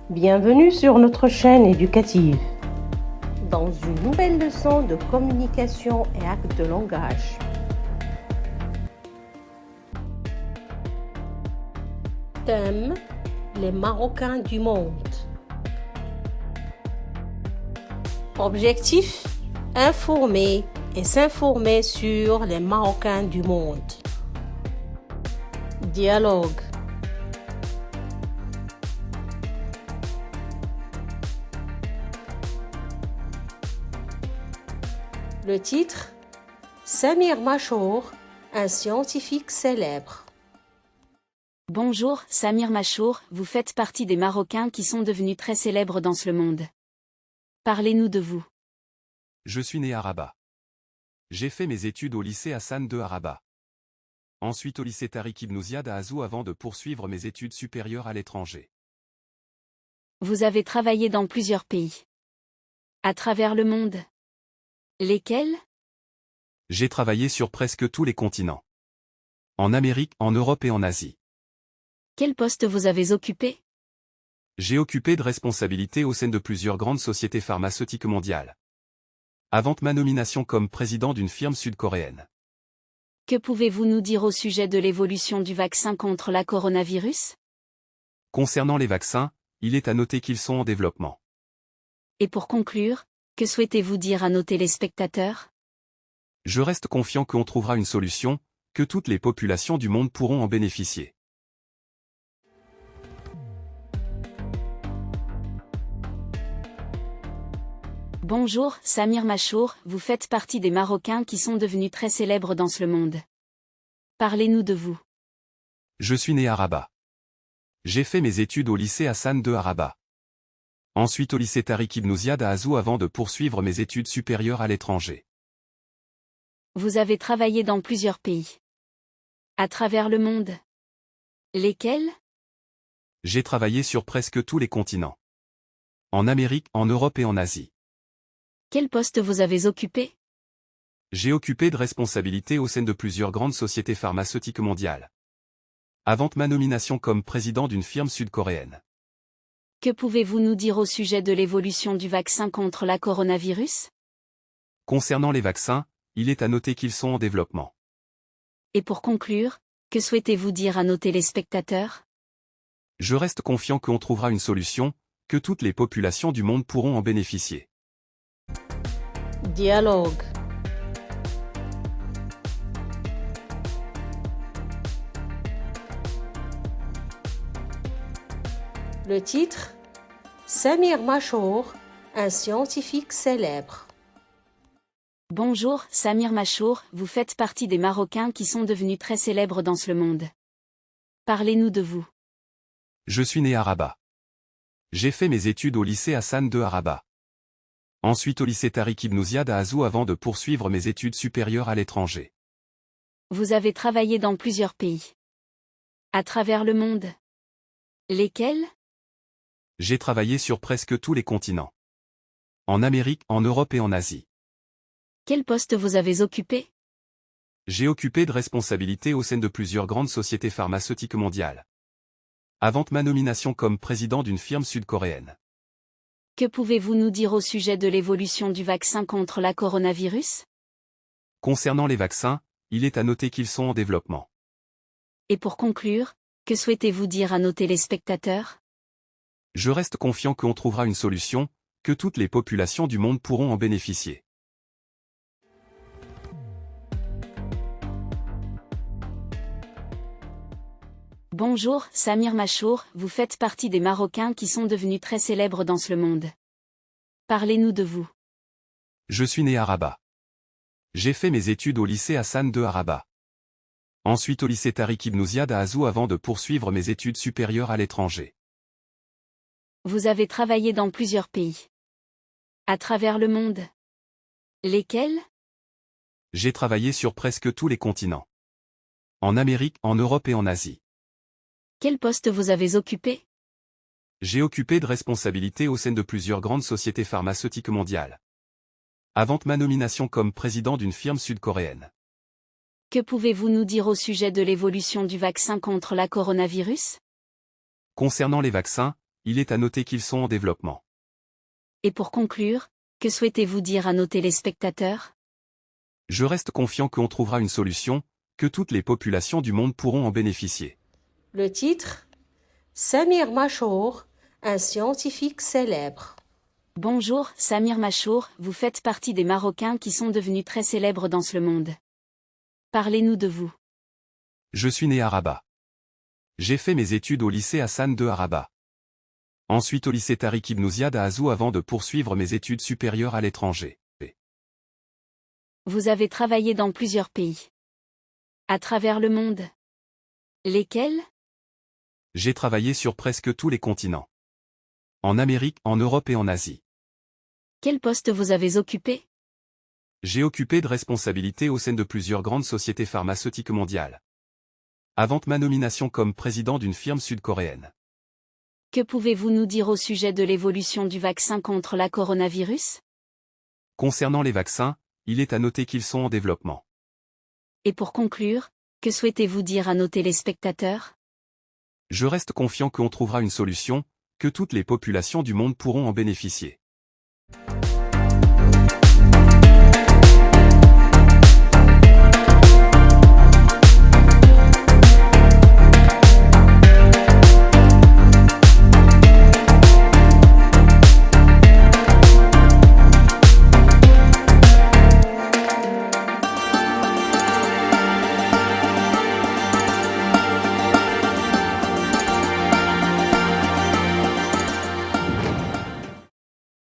Bienvenue sur notre chaîne éducative. Dans une nouvelle leçon de communication et actes de langage. Thème: les Marocains du monde. Objectif: informer et s'informer sur les Marocains du monde. Dialogue. Le titre: Samir Machour, un scientifique célèbre. Bonjour, Samir Machour, vous faites partie des Marocains qui sont devenus très célèbres dans ce monde. Parlez-nous de vous. Je suis né à Rabat. J'ai fait mes études au lycée Hassan II à Rabat. Ensuite au lycée Tariq Ibn Ziyad à Azou avant de poursuivre mes études supérieures à l'étranger. Vous avez travaillé dans plusieurs pays. À travers le monde. Lesquels? J'ai travaillé sur presque tous les continents. En Amérique, en Europe et en Asie. Quel poste vous avez occupé? J'ai occupé de responsabilités au sein de plusieurs grandes sociétés pharmaceutiques mondiales. Avant ma nomination comme président d'une firme sud-coréenne. Que pouvez-vous nous dire au sujet de l'évolution du vaccin contre la coronavirus? Concernant les vaccins, il est à noter qu'ils sont en développement. Et pour conclure, que souhaitez-vous dire à nos téléspectateurs? Je reste confiant qu'on trouvera une solution, que toutes les populations du monde pourront en bénéficier. Bonjour, Samir Machour, vous faites partie des Marocains qui sont devenus très célèbres dans ce monde. Parlez-nous de vous. Je suis né à Rabat. J'ai fait mes études au lycée Hassan II à Rabat. Ensuite au lycée Tariq Ibn Ziyad à Azou avant de poursuivre mes études supérieures à l'étranger. Vous avez travaillé dans plusieurs pays. À travers le monde. Lesquels? J'ai travaillé sur presque tous les continents. En Amérique, en Europe et en Asie. Quel poste vous avez occupé? J'ai occupé de responsabilités au sein de plusieurs grandes sociétés pharmaceutiques mondiales. Avant ma nomination comme président d'une firme sud-coréenne. Que pouvez-vous nous dire au sujet de l'évolution du vaccin contre la coronavirus? Concernant les vaccins, il est à noter qu'ils sont en développement. Et pour conclure, que souhaitez-vous dire à nos téléspectateurs? Je reste confiant qu'on trouvera une solution, que toutes les populations du monde pourront en bénéficier. Dialogue. Le titre: Samir Machour, un scientifique célèbre. Bonjour, Samir Machour, vous faites partie des Marocains qui sont devenus très célèbres dans ce monde. Parlez-nous de vous. Je suis né à Rabat. J'ai fait mes études au lycée Hassan II à Rabat. Ensuite au lycée Tariq Ibn Ziyad à Azou avant de poursuivre mes études supérieures à l'étranger. Vous avez travaillé dans plusieurs pays. À travers le monde. Lesquels? J'ai travaillé sur presque tous les continents. En Amérique, en Europe et en Asie. Quel poste vous avez occupé? J'ai occupé de responsabilités au sein de plusieurs grandes sociétés pharmaceutiques mondiales. Avant ma nomination comme président d'une firme sud-coréenne. Que pouvez-vous nous dire au sujet de l'évolution du vaccin contre la coronavirus? Concernant les vaccins, il est à noter qu'ils sont en développement. Et pour conclure, que souhaitez-vous dire à nos téléspectateurs? Je reste confiant qu'on trouvera une solution, que toutes les populations du monde pourront en bénéficier. Bonjour, Samir Machour, vous faites partie des Marocains qui sont devenus très célèbres dans ce monde. Parlez-nous de vous. Je suis né à Rabat. J'ai fait mes études au lycée Hassan II à Rabat. Ensuite au lycée Tariq Ibn Ziyad à Azou avant de poursuivre mes études supérieures à l'étranger. Vous avez travaillé dans plusieurs pays. À travers le monde. Lesquels? J'ai travaillé sur presque tous les continents. En Amérique, en Europe et en Asie. Quel poste vous avez occupé? J'ai occupé de responsabilités au sein de plusieurs grandes sociétés pharmaceutiques mondiales. Avant ma nomination comme président d'une firme sud-coréenne. Que pouvez-vous nous dire au sujet de l'évolution du vaccin contre la coronavirus? Concernant les vaccins, il est à noter qu'ils sont en développement. Et pour conclure, que souhaitez-vous dire à nos téléspectateurs? Je reste confiant qu'on trouvera une solution, que toutes les populations du monde pourront en bénéficier. Le titre: Samir Machour, un scientifique célèbre. Bonjour, Samir Machour, vous faites partie des Marocains qui sont devenus très célèbres dans ce monde. Parlez-nous de vous. Je suis né à Rabat. J'ai fait mes études au lycée Hassan II à Rabat. Ensuite au lycée Tariq Ibn Ziyad à Azou avant de poursuivre mes études supérieures à l'étranger. Vous avez travaillé dans plusieurs pays. À travers le monde. Lesquels? J'ai travaillé sur presque tous les continents. En Amérique, en Europe et en Asie. Quel poste vous avez occupé? J'ai occupé de responsabilités au sein de plusieurs grandes sociétés pharmaceutiques mondiales. Avant ma nomination comme président d'une firme sud-coréenne. Que pouvez-vous nous dire au sujet de l'évolution du vaccin contre la coronavirus? Concernant les vaccins, il est à noter qu'ils sont en développement. Et pour conclure, que souhaitez-vous dire à nos téléspectateurs? Je reste confiant qu'on trouvera une solution, que toutes les populations du monde pourront en bénéficier.